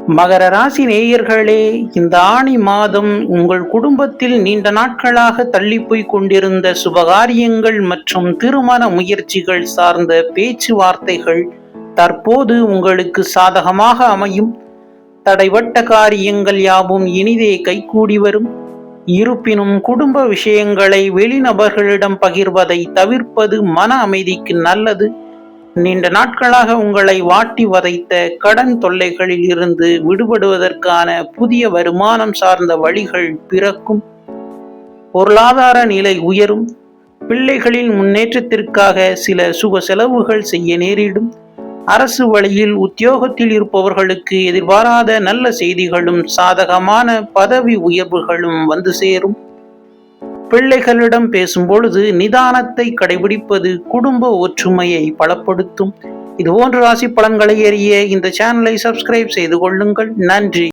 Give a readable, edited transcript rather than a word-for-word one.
மகர ராசி நேயர்களே, இந்த ஆணி மாதம் உங்கள் குடும்பத்தில் நீண்ட நாட்களாக தள்ளிப்போய் கொண்டிருந்த சுபகாரியங்கள் மற்றும் திருமண முயற்சிகள் சார்ந்த பேச்சுவார்த்தைகள் தற்போது உங்களுக்கு சாதகமாக அமையும். தடைபட்ட காரியங்கள் யாவும் இனிதே கைகூடி வரும். இருப்பினும் குடும்ப விஷயங்களை வெளிநபர்களிடம் பகிர்வதை தவிர்ப்பது மன அமைதிக்கு நல்லது. நீண்ட நாட்களாக உங்களை வாட்டி வதைத்த கடன் தொல்லைகளில் இருந்து விடுபடுவதற்கான புதிய வருமானம் சார்ந்த வழிகள் பிறக்கும். பொருளாதார நிலை உயரும். பிள்ளைகளின் முன்னேற்றத்திற்காக சில சுப செலவுகள் செய்ய நேரிடும். அரசு வழியில் உத்தியோகத்தில் இருப்பவர்களுக்கு எதிர்பாராத நல்ல செய்திகளும் சாதகமான பதவி உயர்வுகளும் வந்து சேரும். பிள்ளைகளிடம் பேசும்பொழுது நிதானத்தை கடைபிடிப்பது குடும்ப ஒற்றுமையை பலப்படுத்தும். இதுபோன்ற ராசி பலன்களை அறிய இந்த சேனலை சப்ஸ்கிரைப் செய்து கொள்ளுங்கள். நன்றி.